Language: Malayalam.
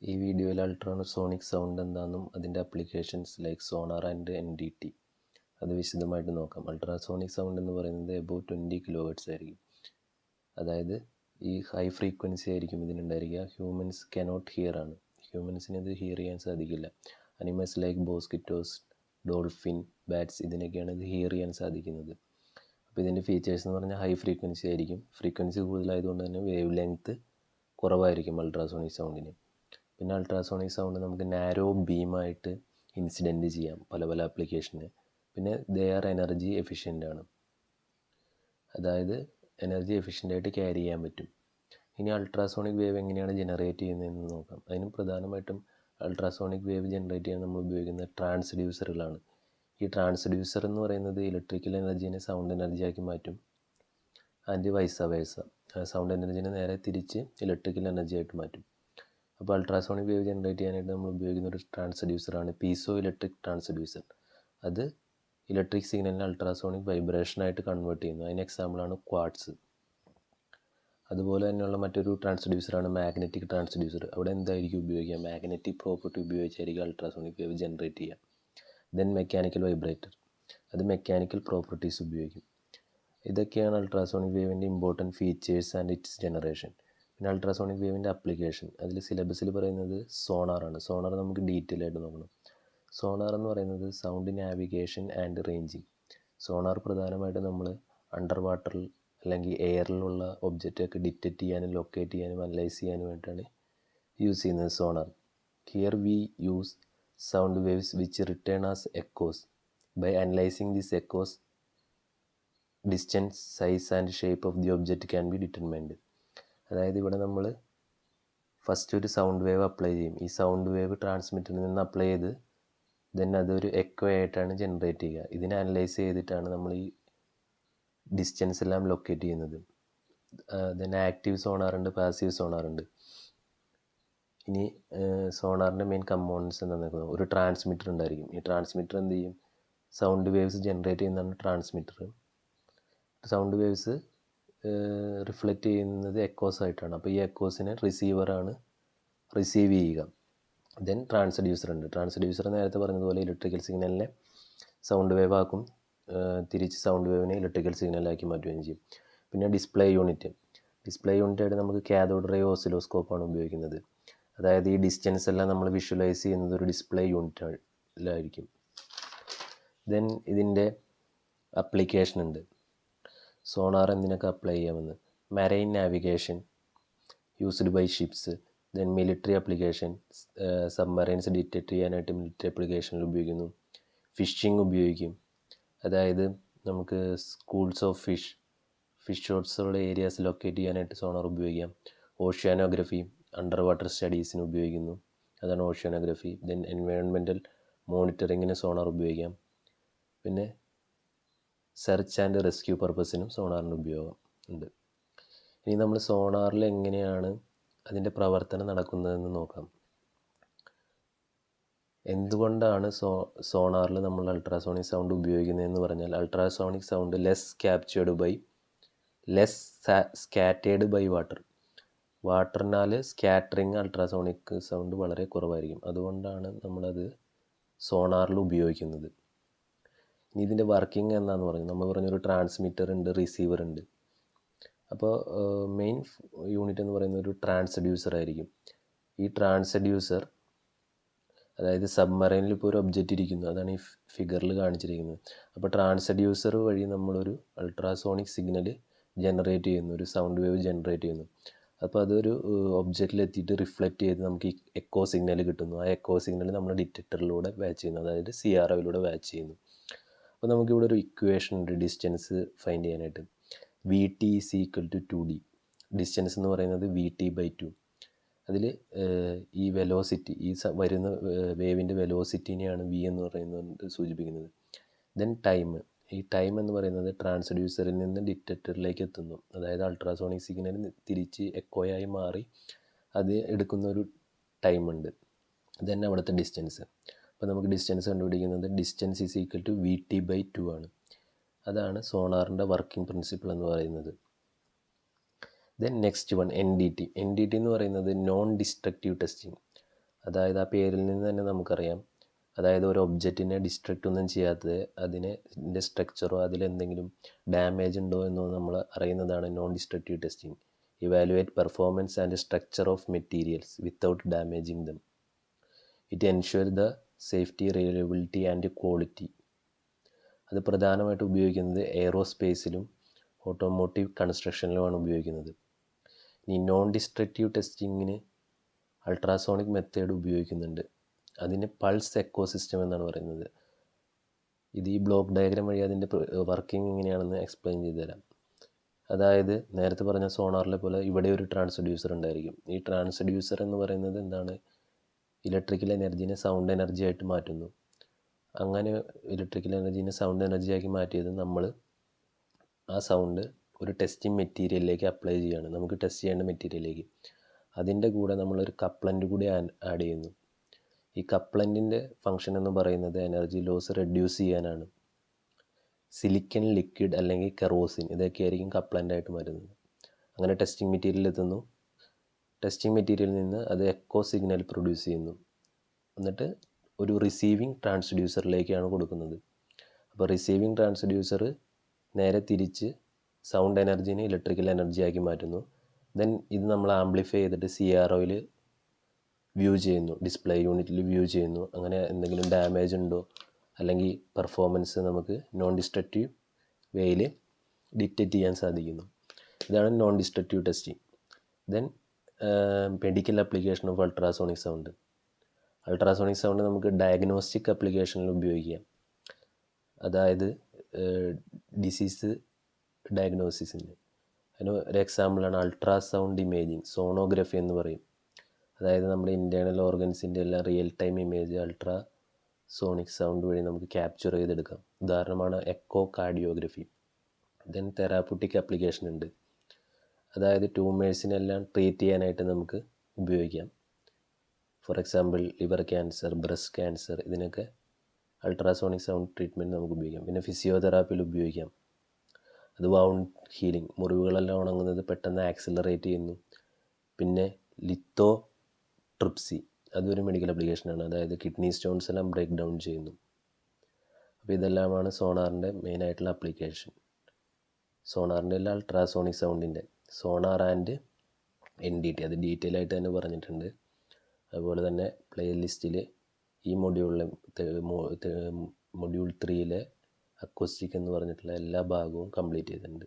ഈ വീഡിയോയിൽ അൾട്രാസോണിക് സൗണ്ട് എന്താണെന്നും അതിൻ്റെ applications like sonar and NDT അത് വിശദമായിട്ട് നോക്കാം. അൾട്രാസോണിക് സൗണ്ട് എന്ന് പറയുന്നത് എബോവ് 20 kHz ആയിരിക്കും. അതായത് ഈ ഹൈ ഫ്രീക്വൻസി ആയിരിക്കും ഇതിനുണ്ടായിരിക്കുക. ഹ്യൂമൻസ് കനോട്ട് ഹിയർ ആണ്. ഹ്യൂമൻസിന് ഇത് ഹിയർ ചെയ്യാൻ സാധിക്കില്ല. Animals like mosquitoes, dolphin, bats ഇതിനൊക്കെയാണ് ഇത് ഹിയർ ചെയ്യാൻ സാധിക്കുന്നത്. അപ്പോൾ ഇതിൻ്റെ ഫീച്ചേഴ്സ് എന്ന് പറഞ്ഞാൽ ഹൈ ഫ്രീക്വൻസി ആയിരിക്കും. ഫ്രീക്വൻസി കൂടുതലായതുകൊണ്ട് തന്നെ വേവ് ലെങ്ത്ത് കുറവായിരിക്കും അൾട്രാസോണിക് സൗണ്ടിന്. പിന്നെ അൾട്രാസോണിക് സൗണ്ട് നമുക്ക് നാരോ ബീമായിട്ട് ഇൻസിഡൻറ്റ് ചെയ്യാം പല പല ആപ്ലിക്കേഷന്. പിന്നെ ദേ ആർ എനർജി എഫിഷ്യൻ്റ് ആണ്, അതായത് എനർജി എഫിഷ്യൻ്റായിട്ട് ക്യാരി ചെയ്യാൻ പറ്റും. ഇനി അൾട്രാസോണിക് വേവ് എങ്ങനെയാണ് ജനറേറ്റ് ചെയ്യുന്നതെന്ന് നോക്കാം. അതിന് പ്രധാനമായിട്ടും അൾട്രാസോണിക് വേവ് ജനറേറ്റ് ചെയ്യാൻ നമ്മൾ ഉപയോഗിക്കുന്ന ട്രാൻസ്ഡ്യൂസറുകളാണ്. ഈ ട്രാൻസ്ഡ്യൂസർ എന്ന് പറയുന്നത് ഇലക്ട്രിക്കൽ എനർജീനെ സൗണ്ട് എനർജിയാക്കി മാറ്റും. ആൻഡ് വൈസ വേഴ്സ, സൗണ്ട് എനർജീനെ നേരെ തിരിച്ച് ഇലക്ട്രിക്കൽ എനർജി ആയിട്ട് മാറ്റും. അപ്പോൾ അൾട്രാസോണിക് വേവ് ജനറേറ്റ് ചെയ്യാനായിട്ട് നമ്മൾ ഉപയോഗിക്കുന്ന ഒരു ട്രാൻസ്ഡ്യൂസറാണ് പീസോ ഇലക്ട്രിക് ട്രാൻസ്ഡ്യൂസർ. അത് ഇലക്ട്രിക് സിഗ്നലിനെ അൾട്രാസോണിക് വൈബ്രേഷനായിട്ട് കൺവേർട്ട് ചെയ്യുന്നു. അതിന് എക്സാമ്പിളാണ് ക്വാർട്സ്. അതുപോലെ തന്നെയുള്ള മറ്റൊരു ട്രാൻസ്ഡ്യൂസറാണ് മാഗ്നറ്റിക് ട്രാൻസ്ഡ്യൂസർ. അവിടെ എന്തായിരിക്കും ഉപയോഗിക്കുക? മാഗ്നറ്റിക് പ്രോപ്പർട്ടി ഉപയോഗിച്ചായിരിക്കും അൾട്രാസോണിക് വേവ് ജനറേറ്റ് ചെയ്യുക. ദെൻ മെക്കാനിക്കൽ വൈബ്രേറ്റർ, അത് മെക്കാനിക്കൽ പ്രോപ്പർട്ടീസ് ഉപയോഗിക്കും. ഇതൊക്കെയാണ് അൾട്രാസോണിക് വേവിൻ്റെ important features and its generation. പിന്നെ അൾട്രാസോണിക് വേവിൻ്റെ അപ്ലിക്കേഷൻ, അതിൽ സിലബസിൽ പറയുന്നത് സോണാറാണ്. സോണാർ നമുക്ക് ഡീറ്റെയിൽ ആയിട്ട് നോക്കണം. സോണാർ എന്ന് പറയുന്നത് sound navigation and ranging. Sonar പ്രധാനമായിട്ടും നമ്മൾ അണ്ടർ വാട്ടറിൽ അല്ലെങ്കിൽ എയറിലുള്ള ഒബ്ജക്റ്റൊക്കെ ഡിറ്റക്റ്റ് ചെയ്യാനും ലൊക്കേറ്റ് ചെയ്യാനും അനലൈസ് ചെയ്യാനുമായിട്ടാണ് യൂസ് ചെയ്യുന്നത് sonar. Here we use sound waves which return as echoes. By analysing this echoes distance, size and shape of the object can be determined. അതായത് ഇവിടെ നമ്മൾ ഫസ്റ്റ് ഒരു സൗണ്ട് വേവ് അപ്ലൈ ചെയ്യും. ഈ സൗണ്ട് വേവ് ട്രാൻസ്മിറ്ററിൽ നിന്ന് അപ്ലൈ ചെയ്ത് ദെൻ അതൊരു എക്കോ ആയിട്ടാണ് ജനറേറ്റ് ചെയ്യുക. ഇതിനെ അനലൈസ് ചെയ്തിട്ടാണ് നമ്മൾ ഈ ഡിസ്റ്റൻസ് എല്ലാം ലൊക്കേറ്റ് ചെയ്യുന്നത്. ദെൻ ആക്റ്റീവ് സോണാറുണ്ട്, പാസീവ് സോണാറുണ്ട്. ഇനി സോണാറിൻ്റെ മെയിൻ കമ്പോണൻസ് എന്താണെന്ന് നോക്കുക. ഒരു ട്രാൻസ്മിറ്റർ ഉണ്ടായിരിക്കും. ഈ ട്രാൻസ്മിറ്റർ എന്ത് ചെയ്യും? സൗണ്ട് വേവ്സ് ജനറേറ്റ് ചെയ്യുന്നതാണ് ട്രാൻസ്മിറ്റർ. സൗണ്ട് വേവ്സ് റിഫ്ലക്റ്റ് ചെയ്യുന്നത് എക്കോസ് ആയിട്ടാണ്. അപ്പോൾ ഈ എക്കോസിനെ റിസീവറാണ് റിസീവ് ചെയ്യുക. ദെൻ ട്രാൻസ്ഡ്യൂസർ ഉണ്ട്. ട്രാൻസ്ഡ്യൂസർ നേരത്തെ പറഞ്ഞതുപോലെ ഇലക്ട്രിക്കൽ സിഗ്നലിനെ സൗണ്ട് വേവ് ആക്കും, തിരിച്ച് സൗണ്ട് വേവിനെ ഇലക്ട്രിക്കൽ സിഗ്നലാക്കി മാറ്റുകയും ചെയ്യും. പിന്നെ ഡിസ്പ്ലേ യൂണിറ്റ്. ഡിസ്പ്ലേ യൂണിറ്റായിട്ട് നമുക്ക് കാഥോഡ് റേ ഓസിലോസ്കോപ്പാണ് ഉപയോഗിക്കുന്നത്. അതായത് ഈ ഡിസ്റ്റൻസ് എല്ലാം നമ്മൾ വിഷ്വലൈസ് ചെയ്യുന്നത് ഒരു ഡിസ്പ്ലേ യൂണിറ്റിലായിരിക്കും. ദെൻ ഇതിൻ്റെ അപ്ലിക്കേഷൻ ഉണ്ട്. സോണാർ എന്തിനൊക്കെ അപ്ലൈ ചെയ്യാമെന്ന്. Marine navigation used by ships. Then military application, submarines detect ചെയ്യാനായിട്ട് മിലിറ്ററി ആപ്ലിക്കേഷനിൽ ഉപയോഗിക്കുന്നു. ഫിഷിംഗ് ഉപയോഗിക്കും. അതായത് നമുക്ക് സ്കൂൾസ് ഓഫ് ഫിഷ് ഷോട്ട്സുള്ള ഏരിയാസ് ലൊക്കേറ്റ് ചെയ്യാനായിട്ട് സോണാർ ഉപയോഗിക്കാം. ഓഷ്യാനോഗ്രഫി, അണ്ടർ വാട്ടർ സ്റ്റഡീസിന് ഉപയോഗിക്കുന്നു. അതാണ് ഓഷ്യാനോഗ്രഫി. ദെൻ എൻവയോൺമെൻറ്റൽ മോണിറ്ററിങ്ങിന് സോണാർ ഉപയോഗിക്കാം. പിന്നെ സെർച്ച് ആൻഡ് റെസ്ക്യൂ പർപ്പസിനും സോണാറിൻ്റെ ഉപയോഗം ഉണ്ട്. ഇനി നമ്മൾ സോണാറിൽ എങ്ങനെയാണ് അതിൻ്റെ പ്രവർത്തനം നടക്കുന്നതെന്ന് നോക്കാം. എന്തുകൊണ്ടാണ് സോണാറിൽ നമ്മൾ അൾട്രാസോണിക് സൗണ്ട് ഉപയോഗിക്കുന്നതെന്ന് പറഞ്ഞാൽ, ultrasonic sound less scattered by water. വാട്ടറിനാൽ സ്കാറ്ററിങ് അൾട്രാസോണിക് സൗണ്ട് വളരെ കുറവായിരിക്കും. അതുകൊണ്ടാണ് നമ്മളത് സോണാറിൽ ഉപയോഗിക്കുന്നത്. ഇനി ഇതിൻ്റെ വർക്കിംഗ് എന്താണെന്ന് പറഞ്ഞു. നമ്മൾ പറഞ്ഞൊരു ട്രാൻസ്മിറ്റർ ഉണ്ട്, റിസീവർ ഉണ്ട്. അപ്പോൾ മെയിൻ യൂണിറ്റ് എന്ന് പറയുന്നത് ഒരു ട്രാൻസ്ഡ്യൂസർ ആയിരിക്കും. ഈ ട്രാൻസ്ഡ്യൂസർ, അതായത് സബ്മറൈനിൽ ഇപ്പോൾ ഒരു ഒബ്ജക്റ്റ് ഇരിക്കുന്നു, അതാണ് ഈ ഫിഗറിൽ കാണിച്ചിരിക്കുന്നത്. അപ്പോൾ ട്രാൻസ്ഡ്യൂസർ വഴി നമ്മളൊരു അൾട്രാസോണിക് സിഗ്നൽ ജനറേറ്റ് ചെയ്യുന്നു, ഒരു സൗണ്ട് വേവ് ജനറേറ്റ് ചെയ്യുന്നു. അപ്പോൾ അതൊരു ഒബ്ജക്റ്റിലെത്തിയിട്ട് റിഫ്ലക്റ്റ് ചെയ്ത് നമുക്ക് ഈ എക്കോ സിഗ്നൽ കിട്ടുന്നു. ആ എക്കോ സിഗ്നൽ നമ്മൾ ഡിറ്റക്ടറിലൂടെ വാച്ച് ചെയ്യുന്നു, അതായത് CROയിലൂടെ വാച്ച് ചെയ്യുന്നു. അപ്പോൾ നമുക്കിവിടെ ഒരു ഇക്വേഷൻ ഉണ്ട് ഡിസ്റ്റൻസ് ഫൈൻഡ് ചെയ്യാനായിട്ട്. VT is equal to 2D. Distance എന്ന് പറയുന്നത് VT/2. അതിൽ ഈ വെലോസിറ്റി, ഈ വരുന്ന വേവിൻ്റെ വെലോസിറ്റിനെയാണ് V എന്ന് പറയുന്നത് സൂചിപ്പിക്കുന്നത്. Then time. ഈ ടൈം എന്ന് പറയുന്നത് ട്രാൻസ്ഡ്യൂസറിൽ നിന്ന് ഡിറ്റക്ടറിലേക്ക് എത്തുന്നു, അതായത് അൾട്രാസോണിക് സിഗ്നൽ തിരിച്ച് എക്കോയായി മാറി അത് എടുക്കുന്ന ഒരു ടൈമുണ്ട്. ദെൻ അവിടുത്തെ ഡിസ്റ്റൻസ്. അപ്പോൾ നമുക്ക് ഡിസ്റ്റൻസ് കണ്ടുപിടിക്കുന്നത് distance is equal to VT/2 ആണ്. അതാണ് സോണാറിൻ്റെ വർക്കിംഗ് പ്രിൻസിപ്പിൾ എന്ന് പറയുന്നത്. Then next one NDT. NDT എന്ന് പറയുന്നത് നോൺ ഡിസ്ട്രക്റ്റീവ് ടെസ്റ്റിംഗ്. അതായത് ആ പേരിൽ നിന്ന് തന്നെ നമുക്കറിയാം, അതായത് ഒരു ഒബ്ജക്റ്റിനെ ഡിസ്ട്രക്റ്റ് ഒന്നും ചെയ്യാത്തത്, അതിൻ്റെ സ്ട്രക്ചറോ അതിലെന്തെങ്കിലും ഡാമേജ് ഉണ്ടോ എന്നോ നമ്മൾ അറിയുന്നതാണ് non destructive testing. Evaluate performance and structure of materials without damaging dum. It ensure the safety, reliability and quality. അത് പ്രധാനമായിട്ട് ഉപയോഗിക്കുന്നത് എയറോസ്പേസിലും ഓട്ടോമോട്ടീവ് കൺസ്ട്രക്ഷനിലുമാണ് ഉപയോഗിക്കുന്നത്. ഈ നോൺ ഡിസ്ട്രക്റ്റീവ് ടെസ്റ്റിങ്ങിന് അൾട്രാസോണിക് മെത്തേഡ് ഉപയോഗിക്കുന്നുണ്ട്. അതിന് പൾസ് എക്കോസിസ്റ്റം എന്നാണ് പറയുന്നത്. ഇത് ഈ ബ്ലോക്ക് ഡയഗ്രാം വഴി അതിൻ്റെ വർക്കിംഗ് എങ്ങനെയാണെന്ന് എക്സ്പ്ലെയിൻ ചെയ്തു തരാം. അതായത് നേരത്തെ പറഞ്ഞ സോണാറിലെ പോലെ ഇവിടെ ഒരു ട്രാൻസ്ഡ്യൂസർ ഉണ്ടായിരിക്കും. ഈ ട്രാൻസ്ഡ്യൂസർ എന്ന് പറയുന്നത് എന്താണ്, ഇലക്ട്രിക്കൽ എനർജീനെ സൗണ്ട് എനർജി ആയിട്ട് മാറ്റുന്നു. അങ്ങനെ ഇലക്ട്രിക്കൽ എനർജീനെ സൗണ്ട് എനർജി ആക്കി മാറ്റിയത് നമ്മൾ ആ സൗണ്ട് ഒരു ടെസ്റ്റിംഗ് മെറ്റീരിയലിലേക്ക് അപ്ലൈ ചെയ്യുകയാണ്, നമുക്ക് ടെസ്റ്റ് ചെയ്യേണ്ട മെറ്റീരിയലിലേക്ക്. അതിൻ്റെ കൂടെ നമ്മളൊരു കപ്ലൻ്റ് കൂടി ആഡ് ചെയ്യുന്നു. ഈ കപ്ലൻറ്റിൻ്റെ ഫംഗ്ഷൻ എന്ന് പറയുന്നത് എനർജി ലോസ് റെഡ്യൂസ് ചെയ്യാനാണ്. സിലിക്കൺ ലിക്വിഡ് അല്ലെങ്കിൽ കെറോസിൻ ഇതൊക്കെയായിരിക്കും കപ്ലൻ്റായിട്ട് വരുന്നത്. അങ്ങനെ ടെസ്റ്റിംഗ് മെറ്റീരിയൽ എത്തുന്നു. ടെസ്റ്റിംഗ് മെറ്റീരിയലിൽ നിന്ന് അത് എക്കോ സിഗ്നൽ പ്രൊഡ്യൂസ് ചെയ്യുന്നു. എന്നിട്ട് ഒരു റിസീവിങ് ട്രാൻസ്ഡ്യൂസറിലേക്കാണ് കൊടുക്കുന്നത്. അപ്പോൾ റിസീവിങ് ട്രാൻസ്ഡ്യൂസർ നേരെ തിരിച്ച് സൗണ്ട് എനർജീനെ ഇലക്ട്രിക്കൽ എനർജി ആക്കി മാറ്റുന്നു. ദെൻ ഇത് നമ്മൾ ആംപ്ലിഫൈ ചെയ്തിട്ട് CROയിൽ വ്യൂ ചെയ്യുന്നു, ഡിസ്പ്ലേ യൂണിറ്റിൽ വ്യൂ ചെയ്യുന്നു. അങ്ങനെ എന്തെങ്കിലും ഡാമേജ് ഉണ്ടോ അല്ലെങ്കിൽ പെർഫോമൻസ് നമുക്ക് നോൺ ഡിസ്ട്രക്റ്റീവ് വേയിൽ ഡിറ്റക്റ്റ് ചെയ്യാൻ സാധിക്കുന്നു. ഇതാണ് non destructive testing. Then medical application of ultrasonic sound. Ultrasonic sound നമുക്ക് ഡയഗ്നോസ്റ്റിക് ആപ്ലിക്കേഷനിൽ ഉപയോഗിക്കാം. അതായത് ഡിസീസ് ഡയഗ്നോസിസിന്. അതിന് ഒരു എക്സാമ്പിളാണ് അൾട്രാസൗണ്ട് ഇമേജിങ്, സോണോഗ്രഫി എന്ന് പറയും. അതായത് നമ്മുടെ ഇൻറ്റേർണൽ ഓർഗൻസിൻ്റെ എല്ലാം real time image ultra sonic sound വഴി നമുക്ക് ക്യാപ്ചർ ചെയ്തെടുക്കാം. ഉദാഹരണമാണ് echocardiography. Then therapeutic application ഉണ്ട്. അതായത് ട്യൂമേഴ്സിനെല്ലാം ട്രീറ്റ് ചെയ്യാനായിട്ട് നമുക്ക് ഉപയോഗിക്കാം. For example liver cancer, breast cancer, ഇതിനൊക്കെ അൾട്രാസോണിക് സൗണ്ട് ട്രീറ്റ്മെൻറ്റ് നമുക്ക് ഉപയോഗിക്കാം. പിന്നെ ഫിസിയോതെറാപ്പിയിൽ ഉപയോഗിക്കാം. അത് വൗണ്ട് ഹീലിംഗ്, മുറിവുകളെല്ലാം ഉണങ്ങുന്നത് പെട്ടെന്ന് ആക്സിലറേറ്റ് ചെയ്യുന്നു. പിന്നെ ലിത്തോ ട്രിപ്സി, അതൊരു മെഡിക്കൽ ആപ്ലിക്കേഷനാണ്. അതായത് കിഡ്നി സ്റ്റോൺസ് എല്ലാം ബ്രേക്ക് ഡൗൺ ചെയ്യുന്നു. അപ്പോൾ ഇതെല്ലാമാണ് സോണാറിൻ്റെ മെയിനായിട്ടുള്ള ആപ്ലിക്കേഷൻ. സോണാറിൻ്റെ അല്ല, അൾട്രാസോണിക് സൗണ്ടിൻ്റെ. സോണാർ ആൻഡ് NDT അത് ഡീറ്റെയിൽ ആയിട്ട് തന്നെ പറഞ്ഞിട്ടുണ്ട്. അതുപോലെ തന്നെ പ്ലേലിസ്റ്റിൽ ഈ മൊഡ്യൂൾ 3 അക്കോസ്റ്റിക് എന്ന് പറഞ്ഞിട്ടുള്ള എല്ലാ ഭാഗവും കംപ്ലീറ്റ് ചെയ്തിട്ടുണ്ട്.